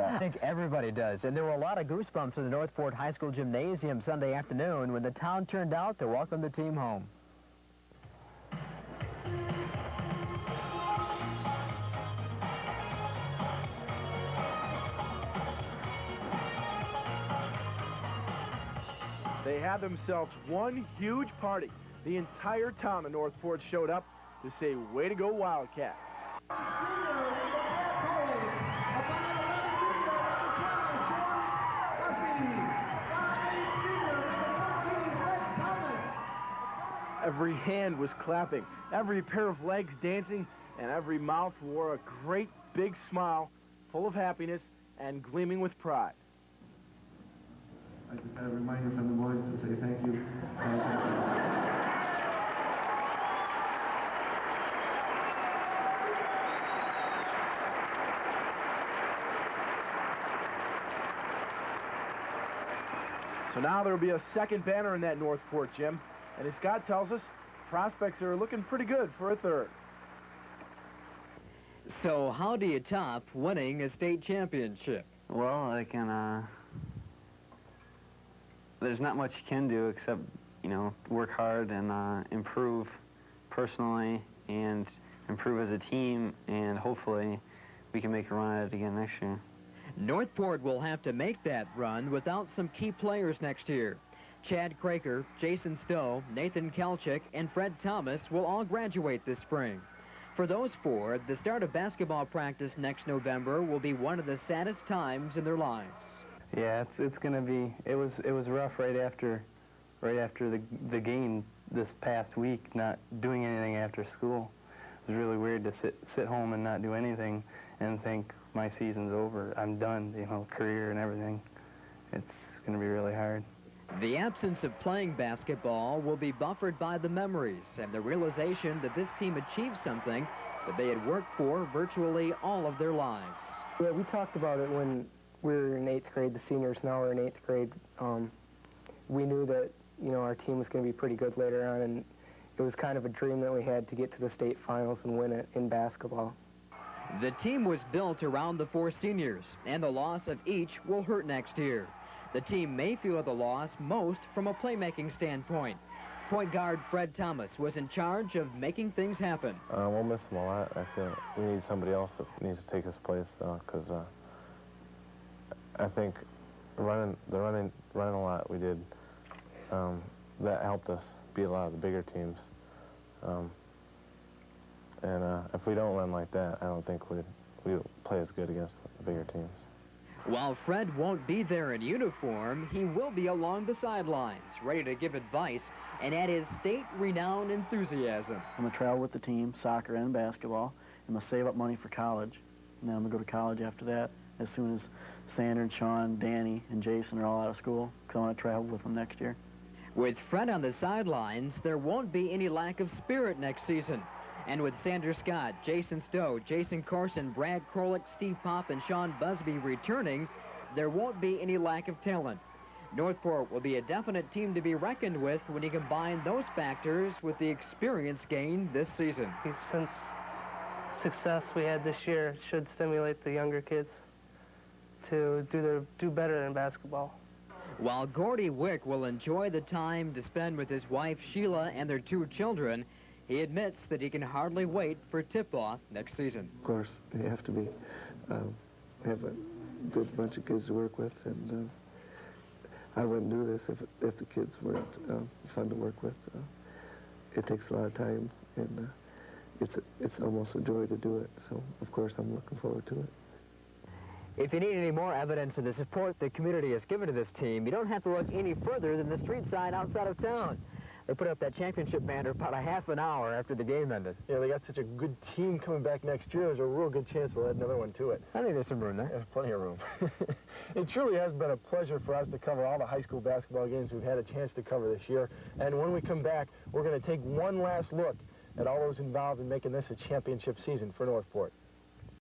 I think everybody does. And there were a lot of goosebumps in the Northport High School gymnasium Sunday afternoon when the town turned out to welcome the team home. They had themselves one huge party. The entire town of Northport showed up to say, way to go, Wildcats. Every hand was clapping, every pair of legs dancing, and every mouth wore a great big smile, full of happiness and gleaming with pride. I just had a reminder from the boys to say thank you. So now there will be a second banner in that Northport gym, and as Scott tells us, prospects are looking pretty good for a third. So how do you top winning a state championship? Well, I can, there's not much you can do except, you know, work hard and improve personally and improve as a team, and hopefully we can make a run at it again next year. Northport will have to make that run without some key players next year. Chad Craker, Jason Stowe, Nathan Kalchik, and Fred Thomas will all graduate this spring. For those four, the start of basketball practice next November will be one of the saddest times in their lives. Yeah, it's gonna be. It was rough right after the game this past week, not doing anything after school. It was really weird to sit home and not do anything and think my season's over. I'm done, you know, career and everything. It's gonna be really hard. The absence of playing basketball will be buffered by the memories and the realization that this team achieved something that they had worked for virtually all of their lives. Yeah, we talked about it when we were in 8th grade, the seniors now are in 8th grade. We knew that, you know, our team was going to be pretty good later on, and it was kind of a dream that we had to get to the state finals and win it in basketball. The team was built around the four seniors, and the loss of each will hurt next year. The team may feel the loss most from a playmaking standpoint. Point guard Fred Thomas was in charge of making things happen. We'll miss him a lot. I think we need somebody else that needs to take his place, because I think running a lot we did, that helped us beat a lot of the bigger teams. And if we don't run like that, I don't think we'd play as good against the bigger teams. While Fred won't be there in uniform, he will be along the sidelines, ready to give advice and add his state-renowned enthusiasm. I'm going to travel with the team, soccer and basketball. I'm going to save up money for college, and then I'm going to go to college after that as soon as Sandra and Sean, Danny, and Jason are all out of school, because I want to travel with them next year. With Fred on the sidelines, there won't be any lack of spirit next season. And with Sandra Scott, Jason Stowe, Jason Korson, Brad Krolik, Steve Pop, and Sean Busby returning, there won't be any lack of talent. Northport will be a definite team to be reckoned with when you combine those factors with the experience gained this season. Since success we had this year should stimulate the younger kids to do better in basketball. While Gordy Wick will enjoy the time to spend with his wife Sheila and their two children, he admits that he can hardly wait for tip-off next season. Of course, you have to be, have a good bunch of kids to work with, and I wouldn't do this if the kids weren't fun to work with. It takes a lot of time, and it's almost a joy to do it, so of course I'm looking forward to it. If you need any more evidence of the support the community has given to this team, you don't have to look any further than the street sign outside of town. They put up that championship banner about a half an hour after the game ended. Yeah, they got such a good team coming back next year. There's a real good chance we'll add another one to it. I think there's some room there. There's plenty of room. It truly has been a pleasure for us to cover all the high school basketball games we've had a chance to cover this year. And when we come back, we're going to take one last look at all those involved in making this a championship season for Northport.